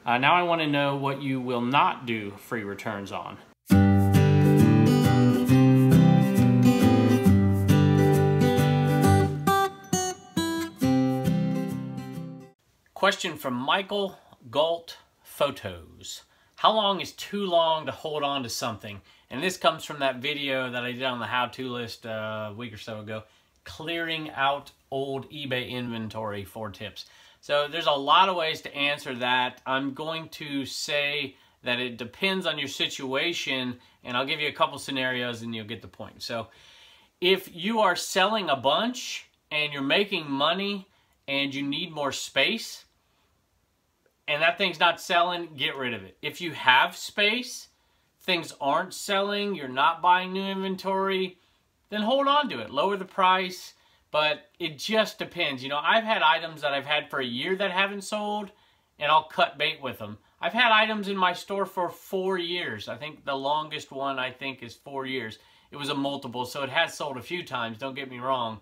Now I want to know what you will not do free returns on. Question from Michael Galt Photos. How long is too long to hold on to something? And this comes from that video that I did on the how-to list a week or so ago, clearing out old eBay inventory, 4 tips. So there's a lot of ways to answer that. I'm going to say that it depends on your situation, and I'll give you a couple scenarios and you'll get the point. So if you are selling a bunch and you're making money and you need more space, and that thing's not selling, get rid of it. If you have space, things aren't selling, you're not buying new inventory, then hold on to it. Lower the price, but it just depends. You know, I've had items that I've had for a year that haven't sold, and I'll cut bait with them. I've had items in my store for 4 years. I think the longest one, is 4 years. It was a multiple, so it has sold a few times, don't get me wrong,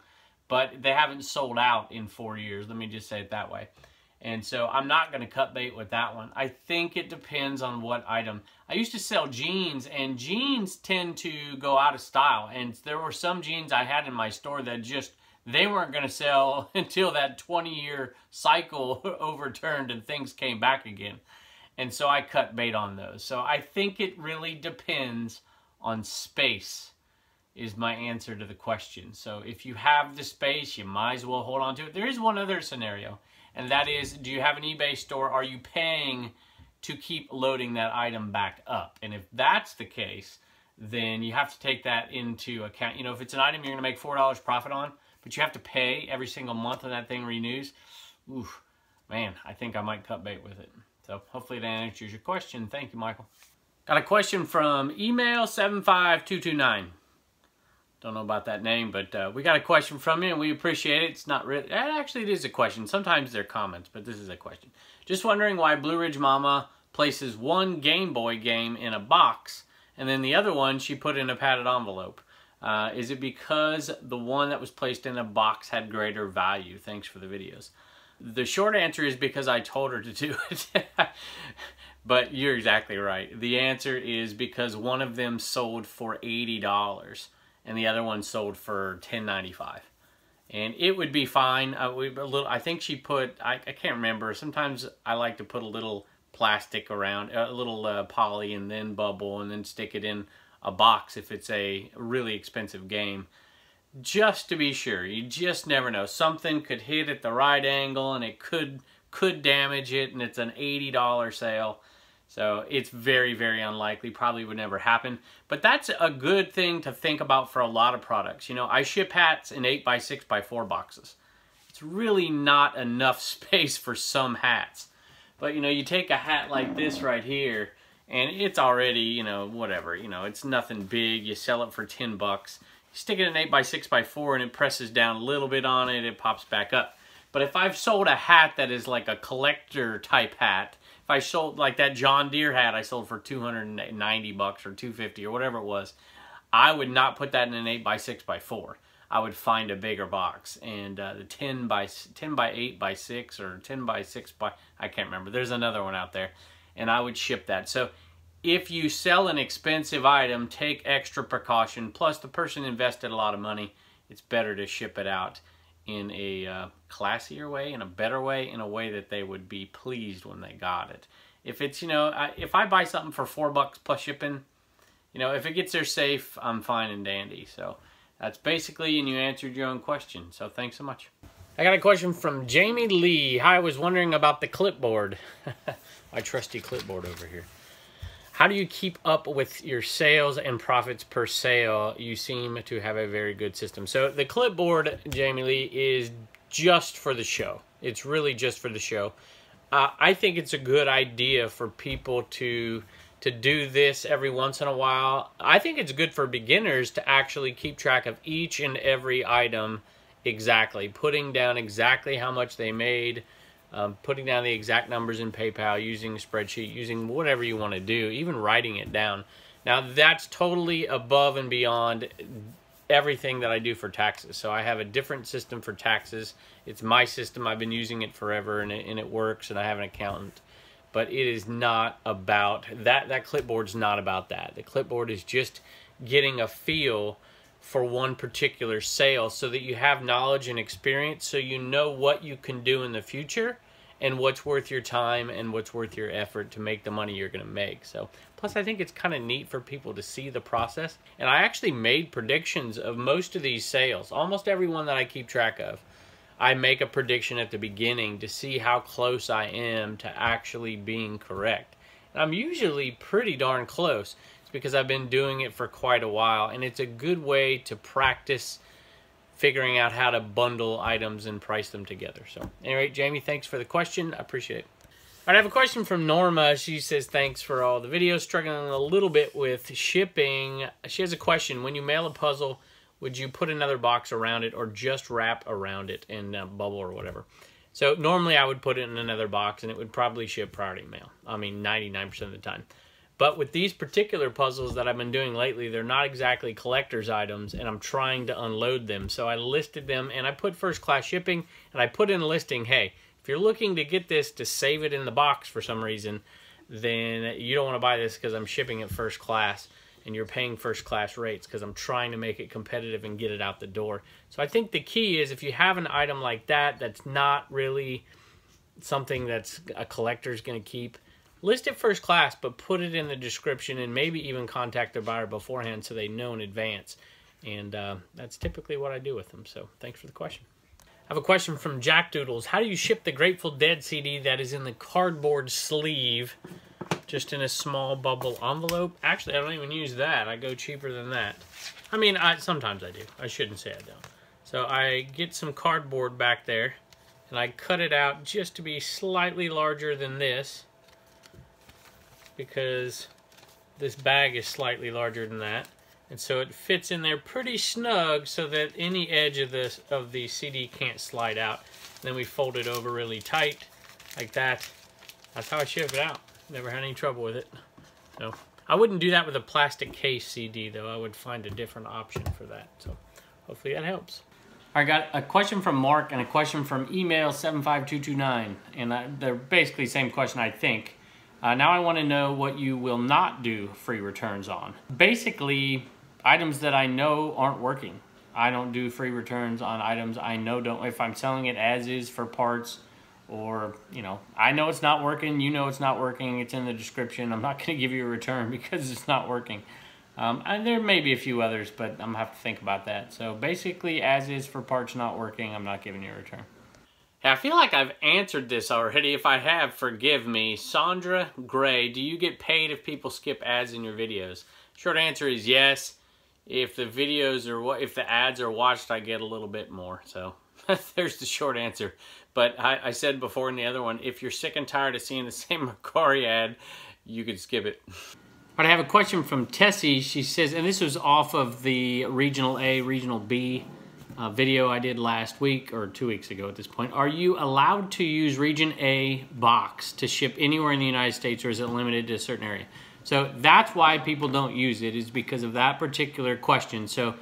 but they haven't sold out in 4 years. Let me just say it that way. And so I'm not going to cut bait with that one. I think it depends on what item. I used to sell jeans, and jeans tend to go out of style. And there were some jeans I had in my store that just, they weren't going to sell until that 20-year cycle overturned and things came back again. And so I cut bait on those. So I think it really depends on space is my answer to the question. So if you have the space, you might as well hold on to it. There is one other scenario. And that is, do you have an eBay store? Are you paying to keep loading that item back up? And if that's the case, then you have to take that into account. You know, if it's an item you're going to make $4 profit on, but you have to pay every single month when that thing renews, oof, man, I think I might cut bait with it. So hopefully that answers your question. Thank you, Michael. Got a question from email 75229. Don't know about that name, but we got a question from you, and we appreciate it. It's not really, actually it is a question. Sometimes they're comments, but this is a question. Just wondering why Blue Ridge Mama places one Game Boy game in a box, and then the other one she put in a padded envelope. Is it because the one that was placed in a box had greater value? Thanks for the videos. The short answer is because I told her to do it. But you're exactly right. The answer is because one of them sold for $80. And the other one sold for $10.95, and it would be fine. I think she put, I can't remember. Sometimes I like to put a little plastic around, a little poly, and then bubble, and then stick it in a box if it's a really expensive game, just to be sure. You just never know. Something could hit at the right angle, and it could damage it, and it's an $80 sale. So it's very, very unlikely, probably would never happen. But that's a good thing to think about for a lot of products. You know, I ship hats in 8x6x4 boxes. It's really not enough space for some hats. But, you know, you take a hat like this right here, and it's already, you know, whatever. You know, it's nothing big. You sell it for 10 bucks. You stick it in 8x6x4 and it presses down a little bit on it, it pops back up. But if I've sold a hat that is like a collector type hat, if I sold like that John Deere hat I sold for 290 bucks or 250 or whatever it was, I would not put that in an 8x6x4. I would find a bigger box, and the 10 by 8x6 or 10 by 6 by, I can't remember. There's another one out there, and I would ship that. So if you sell an expensive item, take extra precaution. Plus, the person invested a lot of money. It's better to ship it out in a classier way, in a better way, in a way that they would be pleased when they got it. If it's, you know, if I buy something for $4 plus shipping, you know, if it gets there safe, I'm fine and dandy. So that's basically, and you answered your own question. So thanks so much. I got a question from Jamie Lee. Hi, I was wondering about the clipboard. My trusty clipboard over here. How do you keep up with your sales and profits per sale? You seem to have a very good system. So the clipboard, Jamie Lee, is just for the show. It's really just for the show. I think it's a good idea for people to do this every once in a while. I think it's good for beginners to actually keep track of each and every item exactly, putting down exactly how much they made, putting down the exact numbers in PayPal, using a spreadsheet, using whatever you want to do, even writing it down. Now, that's totally above and beyond everything that I do for taxes. So I have a different system for taxes. It's my system. I've been using it forever, and it works, and I have an accountant. but it is not about that. That clipboard's not about that. The clipboard is just getting a feel for one particular sale so that you have knowledge and experience, so you know what you can do in the future and what's worth your time and what's worth your effort to make the money you're going to make. So plus I think it's kind of neat for people to see the process. And I actually made predictions of most of these sales, almost every one that I keep track of. I make a prediction at the beginning to see how close I am to actually being correct. And I'm usually pretty darn close. It's because I've been doing it for quite a while, and it's a good way to practice figuring out how to bundle items and price them together. So anyway, Jamie, thanks for the question. I appreciate it. All right, I have a question from Norma. She says, thanks for all the videos. Struggling a little bit with shipping. She has a question. When you mail a puzzle, would you put another box around it or just wrap around it in bubble or whatever? So normally I would put it in another box and it would probably ship priority mail. I mean, 99% of the time. But with these particular puzzles that I've been doing lately, they're not exactly collector's items, and I'm trying to unload them. So I listed them, and I put first class shipping, and I put in a listing, hey, if you're looking to get this to save it in the box for some reason, then you don't want to buy this because I'm shipping it first class, and you're paying first class rates because I'm trying to make it competitive and get it out the door. So I think the key is if you have an item like that that's not really something that's a collector's going to keep, list it first class, but put it in the description and maybe even contact the buyer beforehand so they know in advance. And that's typically what I do with them. So thanks for the question. I have a question from Jack Doodles. How do you ship the Grateful Dead CD that is in the cardboard sleeve, just in a small bubble envelope? Actually, I don't even use that. I go cheaper than that. I mean, sometimes I do. I shouldn't say I don't. So I get some cardboard back there, and I cut it out just to be slightly larger than this, because this bag is slightly larger than that, and so it fits in there pretty snug so that any edge of the CD can't slide out. And then we fold it over really tight like that. That's how I ship it out. Never had any trouble with it. So I wouldn't do that with a plastic case CD though. I would find a different option for that. So hopefully that helps. I got a question from Mark and a question from email 75229, and they're basically the same question, I think. Now I want to know what you will not do free returns on. Basically, items that I know aren't working. I don't do free returns on items I know don't. If I'm selling it as is for parts, or, you know, I know it's not working, you know it's not working, it's in the description, I'm not going to give you a return because it's not working. And there may be a few others, but I'm going to have to think about that. So basically, as is for parts not working, I'm not giving you a return. I feel like I've answered this already. If I have, forgive me. Sandra Gray, do you get paid if people skip ads in your videos? Short answer is yes. If the videos are, if the ads are watched, I get a little bit more. So there's the short answer. But I said before in the other one, if you're sick and tired of seeing the same Macari ad, you could skip it. But I have a question from Tessie. She says, and this was off of the Regional A, Regional B video I did last week, or 2 weeks ago at this point. Are you allowed to use Region A box to ship anywhere in the United States, or is it limited to a certain area? So that's why people don't use it, is because of that particular question. So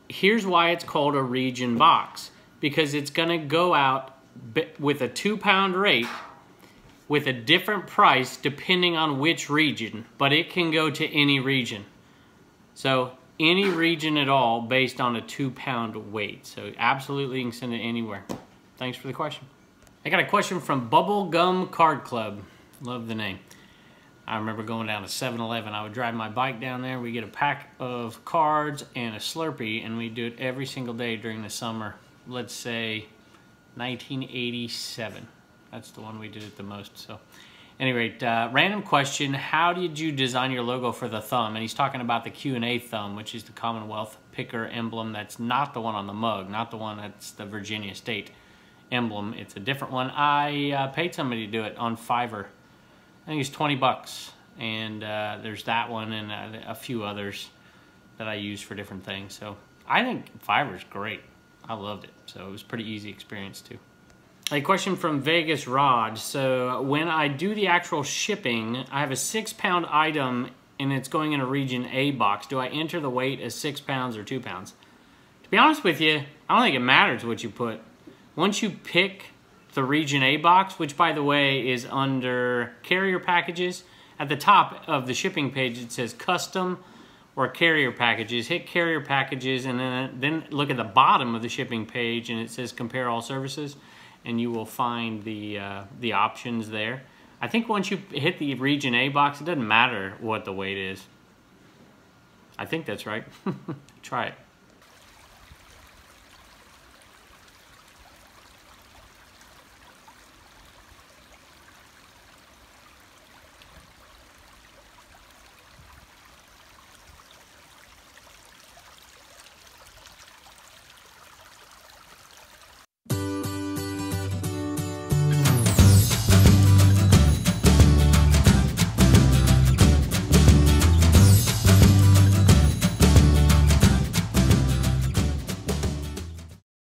here's why it's called a region box, because it's going to go out with a 2-pound rate with a different price depending on which region, but it can go to any region. So any region at all based on a 2-pound weight. So absolutely you can send it anywhere. Thanks for the question. I got a question from Bubblegum Card Club. Love the name. I remember going down to 7-Eleven. I would drive my bike down there. We get a pack of cards and a Slurpee, and we do it every single day during the summer. Let's say 1987. That's the one we did it the most. So, anyway, random question: how did you design your logo for the thumb? And he's talking about the Q&A thumb, which is the Commonwealth Picker emblem. That's not the one on the mug, not the one that's the Virginia State emblem. It's a different one. I paid somebody to do it on Fiverr. I think it's 20 bucks. And there's that one and a few others that I use for different things. So I think Fiverr's great. I loved it. So it was a pretty easy experience too. A question from Vegas Rod. So when I do the actual shipping, I have a 6-pound item and it's going in a region A box. Do I enter the weight as 6 pounds or 2 pounds? To be honest with you, I don't think it matters what you put. Once you pick the Region A box, which by the way is under carrier packages. At the top of the shipping page it says custom or carrier packages. Hit carrier packages and then look at the bottom of the shipping page and it says compare all services, and you will find the options there. I think once you hit the Region A box, it doesn't matter what the weight is. I think that's right. Try it.